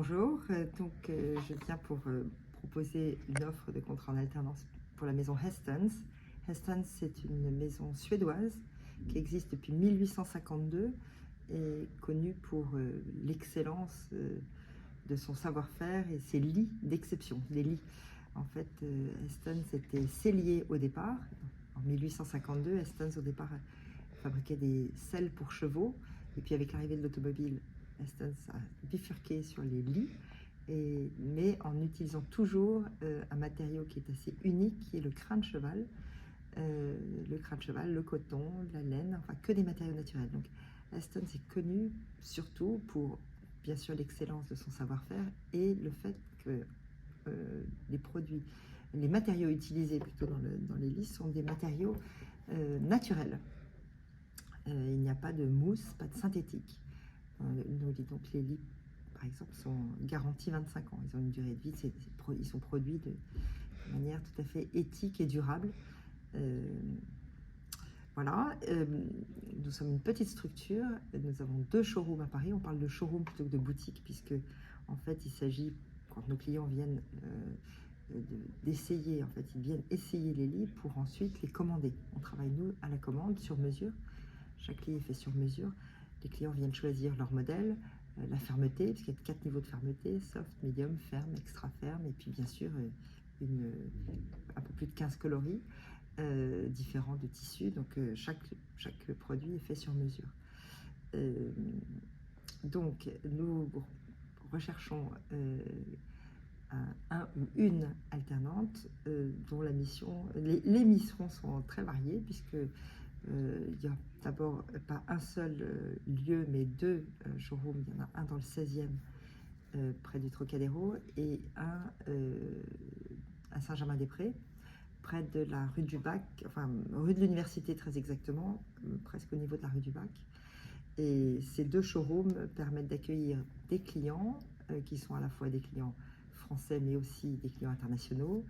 Bonjour, je viens pour proposer une offre de contrat en alternance pour la maison Hestons. Hestons, c'est une maison suédoise qui existe depuis 1852 et connue pour l'excellence de son savoir-faire et ses lits d'exception, des lits. En fait, Hestons était sellier au départ. En 1852, Hestons au départ fabriquait des selles pour chevaux, et puis avec l'arrivée de l'automobile, Hestons a bifurqué sur les lits, mais en utilisant toujours un matériau qui est assez unique, qui est le crin de cheval. Le coton, la laine, enfin que des matériaux naturels. Donc Hestons est connu surtout pour, bien sûr, l'excellence de son savoir-faire et le fait que les matériaux utilisés plutôt dans les lits sont des matériaux naturels. Il n'y a pas de mousse, pas de synthétique. Donc les lits, par exemple, sont garantis 25 ans. Ils ont une durée de vie, ils sont produits de manière tout à fait éthique et durable. Nous sommes une petite structure. Nous avons 2 showrooms à Paris. On parle de showroom plutôt que de boutique, puisque en fait, il s'agit, quand nos clients viennent d'essayer, en fait, ils viennent essayer les lits pour ensuite les commander. On travaille, nous, à la commande, sur mesure. Chaque lit est fait sur mesure. Les clients viennent choisir leur modèle, la fermeté, puisqu'il y a 4 niveaux de fermeté: soft, medium, ferme, extra ferme, et puis bien sûr un peu plus de 15 coloris différents de tissus. Donc chaque produit est fait sur mesure. Donc nous recherchons un ou une alternante dont la mission, les missions sont très variées, puisque il n'y a d'abord pas un seul lieu, mais 2 showrooms. Il y en a un dans le 16e près du Trocadéro, et un à Saint-Germain-des-Prés, près de la rue du Bac, enfin rue de l'Université très exactement, presque au niveau de la rue du Bac. Et ces 2 showrooms permettent d'accueillir des clients qui sont à la fois des clients français, mais aussi des clients internationaux,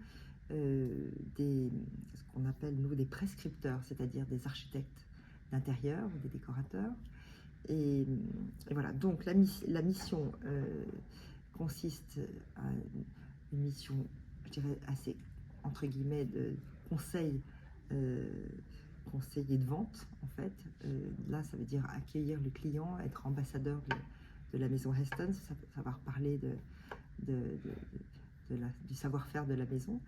ce qu'on appelle, nous, des prescripteurs, c'est-à-dire des architectes d'intérieur ou des décorateurs. Et voilà, donc la mission consiste à une mission, je dirais, assez, entre guillemets, de conseil et de vente, en fait. Là, ça veut dire accueillir le client, être ambassadeur de la maison Hestons, savoir parler du savoir-faire de la maison,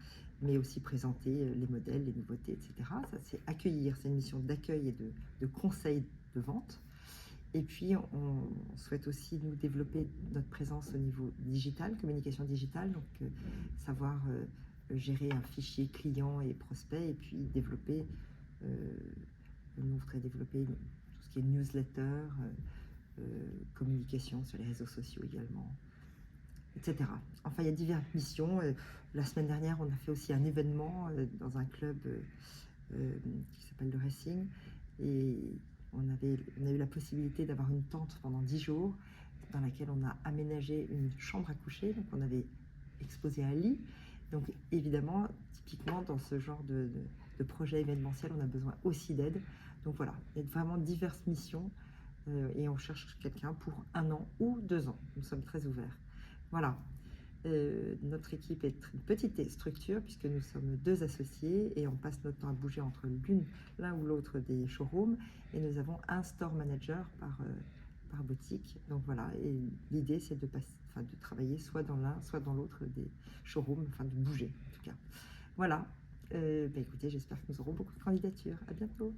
mais aussi présenter les modèles, les nouveautés, etc. Ça, c'est accueillir, c'est une mission d'accueil et de conseil de vente. Et puis, on souhaite aussi nous développer notre présence au niveau digital, communication digitale, donc savoir gérer un fichier client et prospect, et puis développer, nous voudrions développer tout ce qui est newsletter, communication sur les réseaux sociaux également, etc. Enfin, il y a diverses missions. La semaine dernière, on a fait aussi un événement dans un club qui s'appelle le Racing, et on a eu la possibilité d'avoir une tente pendant 10 jours dans laquelle on a aménagé une chambre à coucher. Donc on avait exposé un lit. Donc évidemment, typiquement dans ce genre de projet événementiel, on a besoin aussi d'aide. Donc voilà, il y a vraiment diverses missions et on cherche quelqu'un pour 1 an ou 2 ans. Nous sommes très ouverts. Voilà. Notre équipe est une petite structure, puisque nous sommes 2 associés et on passe notre temps à bouger entre l'un ou l'autre des showrooms, et nous avons un store manager par boutique. Donc voilà, et l'idée, c'est de travailler soit dans l'un, soit dans l'autre des showrooms, enfin de bouger en tout cas. Voilà. Écoutez, j'espère que nous aurons beaucoup de candidatures. À bientôt.